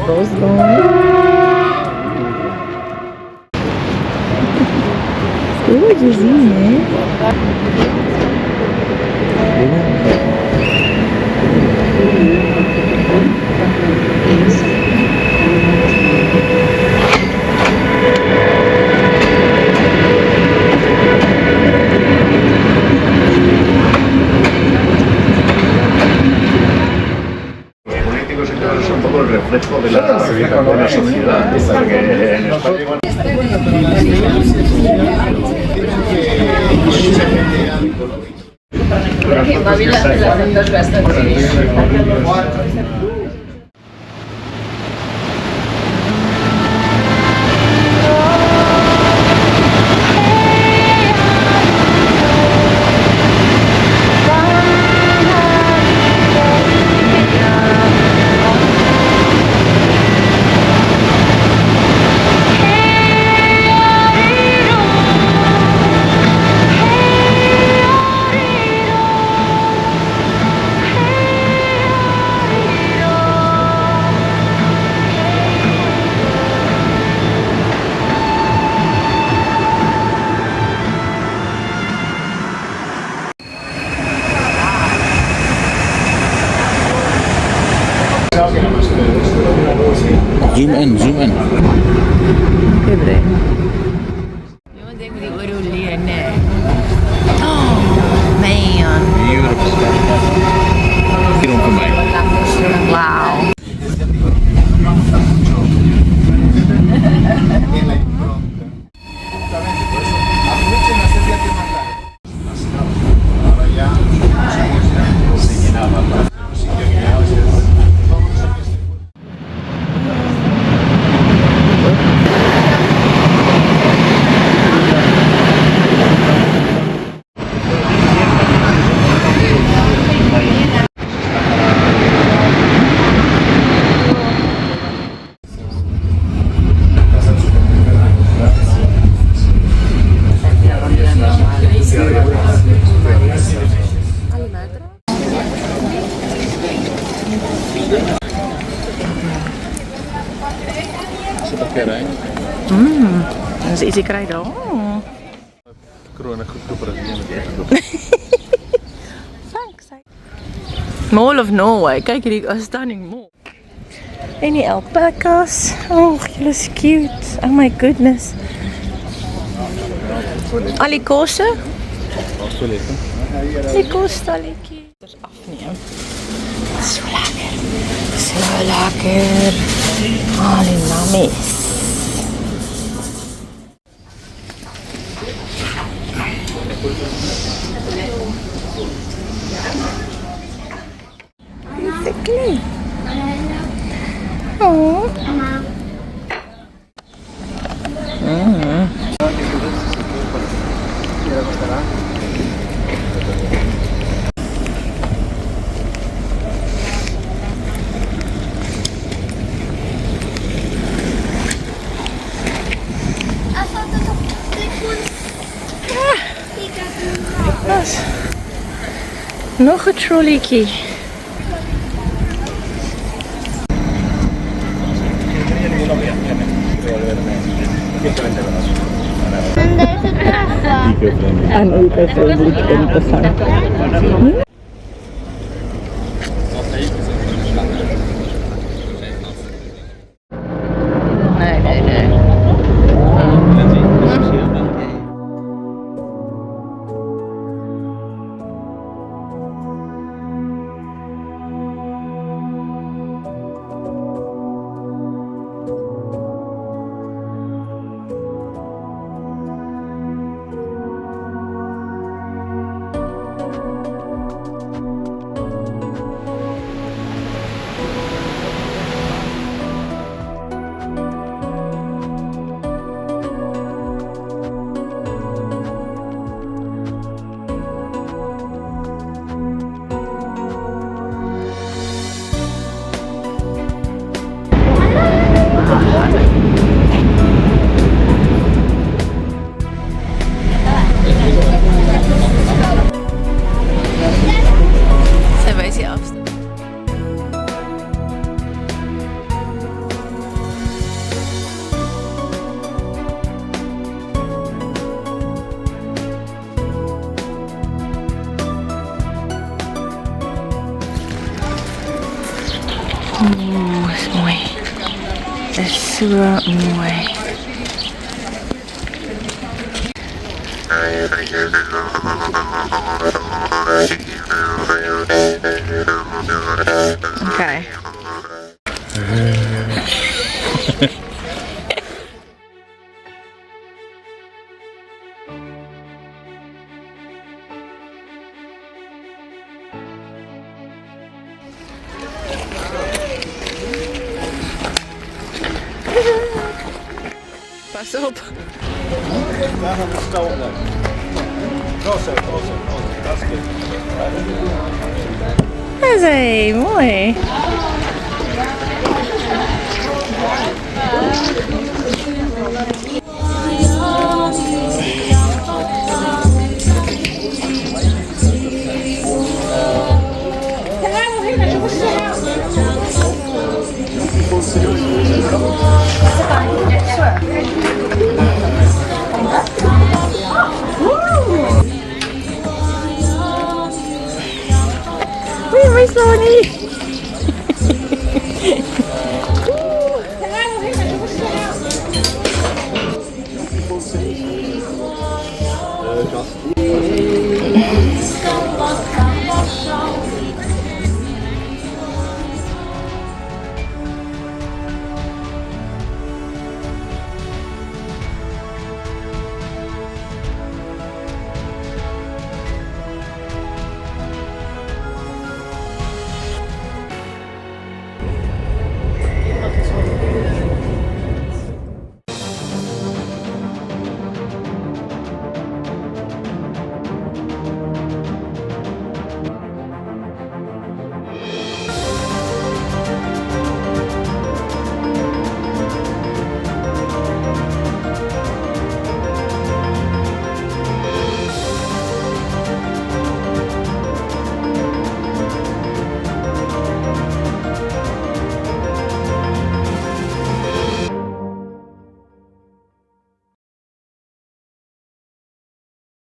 Voss gone. Gorgeous, isn't it? Es un poco el reflejo de la sociedad. Porque en España Zoom in, zoom in. Hyvre. Jongens, ik moet die oren leren. Nee. Oh, man. Beautiful. Hierom voor mij. Wauw. Dat is easy krijgen. Oh. Corona goed voor Thanks. Mall of Norway. Kijk hier, die stunning mall. En die alpacas. Oh, jullie is cute. Oh my goodness. Ali kosten? Die kosten ali cute. Dat is afnemen. Zo lekker. Zo lekker. Ali mamis. Knie. Oh. Nog een trolleykie. En eco-friendly interessant. Nee. tour Norway. Okay. Pass op. Daar gaan we stoten. Rosso. Dat is goed. Dat is hey, mooi. Wee, my Slony.